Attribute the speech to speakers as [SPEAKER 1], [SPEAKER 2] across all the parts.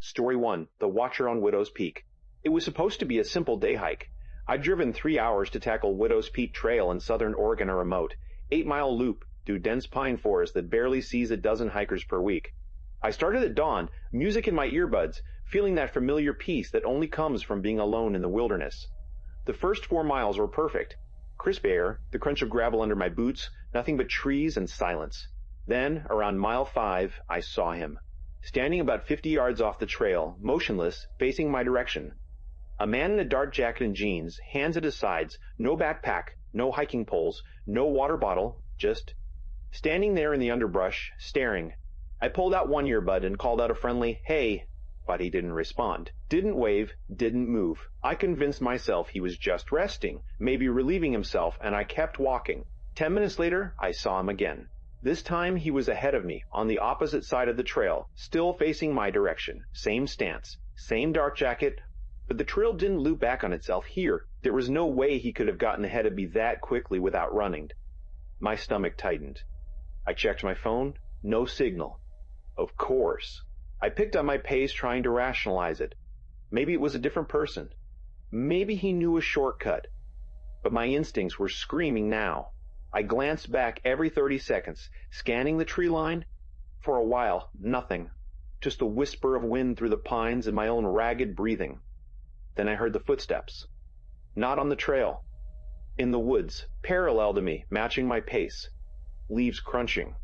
[SPEAKER 1] Story 1, The Watcher on Widow's Peak. It was supposed to be a simple day hike. I'd driven 3 hours to tackle Widow's Peak Trail in southern Oregon or remote, 8-mile loop through dense pine forest that barely sees a dozen hikers per week. I started at dawn, music in my earbuds, feeling that familiar peace that only comes from being alone in the wilderness. The first 4 miles were perfect. Crisp air, the crunch of gravel under my boots, nothing but trees and silence. Then, around mile 5, I saw him. Standing about 50 yards off the trail, motionless, facing my direction. A man in a dark jacket and jeans, hands at his sides, no backpack, no hiking poles, no water bottle, just standing there in the underbrush, staring. I pulled out one earbud and called out a friendly, "Hey," but he didn't respond. Didn't wave, didn't move. I convinced myself he was just resting, maybe relieving himself, and I kept walking. 10 minutes later, I saw him again. This time he was ahead of me, on the opposite side of the trail, still facing my direction. Same stance, same dark jacket, but the trail didn't loop back on itself here. There was no way he could have gotten ahead of me that quickly without running. My stomach tightened. I checked my phone, no signal. Of course. I picked up my pace trying to rationalize it. Maybe it was a different person. Maybe he knew a shortcut. But my instincts were screaming now. I glanced back every 30 seconds, scanning the tree line. For a while, nothing. Just the whisper of wind through the pines and my own ragged breathing. Then I heard the footsteps. Not on the trail. In the woods, parallel to me, matching my pace. Leaves crunching.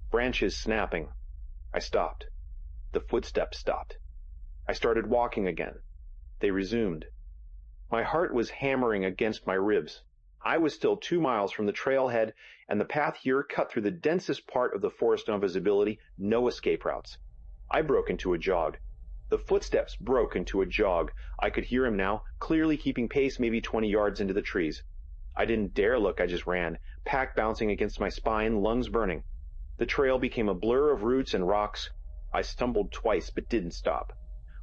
[SPEAKER 1] Branches snapping. I stopped. The footsteps stopped. I started walking again. They resumed. My heart was hammering against my ribs. I was still 2 miles from the trailhead, and the path here cut through the densest part of the forest on visibility, no escape routes. I broke into a jog. The footsteps broke into a jog. I could hear him now, clearly keeping pace maybe 20 yards into the trees. I didn't dare look, I just ran, pack bouncing against my spine, lungs burning. The trail became a blur of roots and rocks. I stumbled twice, but didn't stop.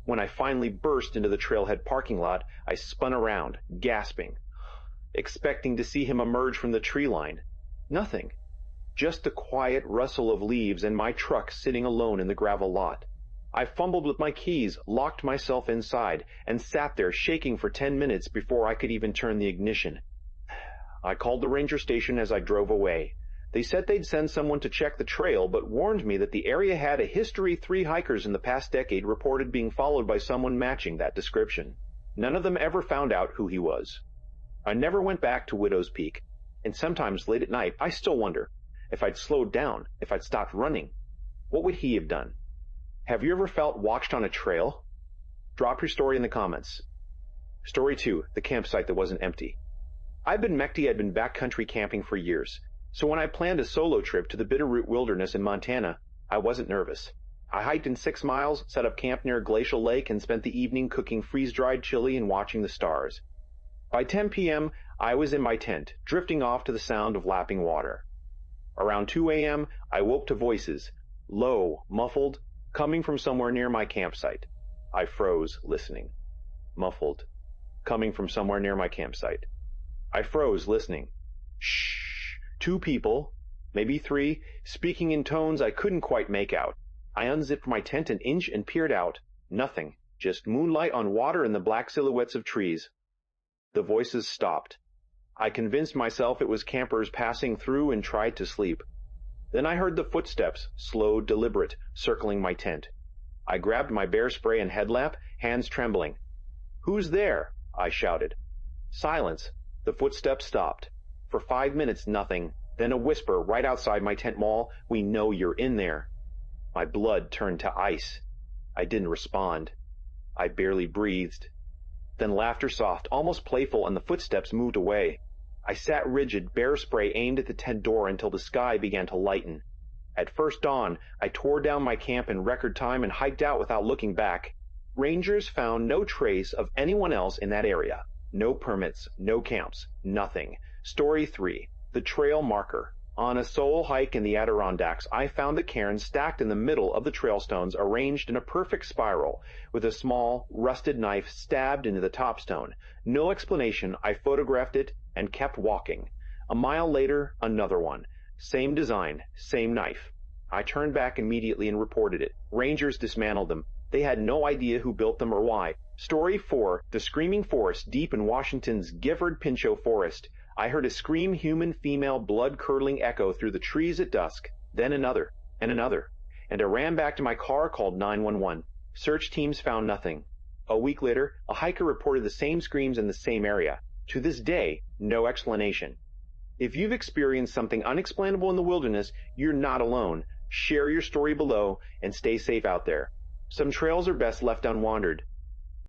[SPEAKER 1] When I finally burst into the trailhead parking lot, I spun around, gasping, expecting to see him emerge from the tree line. Nothing. Just the quiet rustle of leaves and my truck sitting alone in the gravel lot. I fumbled with my keys, locked myself inside, and sat there shaking for 10 minutes before I could even turn the ignition. I called the ranger station as I drove away. They said they'd send someone to check the trail, but warned me that the area had a history. 3 hikers in the past decade reported being followed by someone matching that description. None of them ever found out who he was. I never went back to Widow's Peak, and sometimes late at night I still wonder if I'd slowed down, if I'd stopped running. What would he have done? Have you ever felt watched on a trail? Drop your story in the comments. Story 2, the campsite that wasn't empty. I've been I'd been backcountry camping for years, so when I planned a solo trip to the Bitterroot Wilderness in Montana, I wasn't nervous. I hiked in 6 miles, set up camp near a glacial lake, and spent the evening cooking freeze-dried chili and watching the stars. By 10 p.m., I was in my tent, drifting off to the sound of lapping water. Around 2 a.m., I woke to voices, low, muffled, coming from somewhere near my campsite. I froze, listening. Muffled, coming from somewhere near my campsite. I froze, listening. Shh. 2 people, maybe 3, speaking in tones I couldn't quite make out. I unzipped my tent an inch and peered out. Nothing, just moonlight on water and the black silhouettes of trees. The voices stopped. I convinced myself it was campers passing through and tried to sleep. Then I heard the footsteps, slow, deliberate, circling my tent. I grabbed my bear spray and headlamp, hands trembling. "Who's there?" I shouted. Silence. The footsteps stopped. For 5 minutes, nothing. Then a whisper right outside my tent wall, "We know you're in there." My blood turned to ice. I didn't respond. I barely breathed. Then laughter soft, almost playful, and the footsteps moved away. I sat rigid, bear spray aimed at the tent door until the sky began to lighten. At first dawn, I tore down my camp in record time and hiked out without looking back. Rangers found no trace of anyone else in that area. No permits, no camps, nothing. Story 3, the trail marker. On a solo hike in the Adirondacks, I found the cairn stacked in the middle of the trail stones, arranged in a perfect spiral, with a small, rusted knife stabbed into the top stone. No explanation, I photographed it and kept walking. A mile later, another one. Same design, same knife. I turned back immediately and reported it. Rangers dismantled them. They had no idea who built them or why. Story 4, The Screaming Forest. Deep in Washington's Gifford Pinchot Forest, I heard a scream, human female, blood-curdling echo through the trees at dusk, then another, and another, and I ran back to my car, called 911. Search teams found nothing. A week later, a hiker reported the same screams in the same area. To this day, no explanation. If you've experienced something unexplainable in the wilderness, you're not alone. Share your story below and stay safe out there. Some trails are best left unwandered.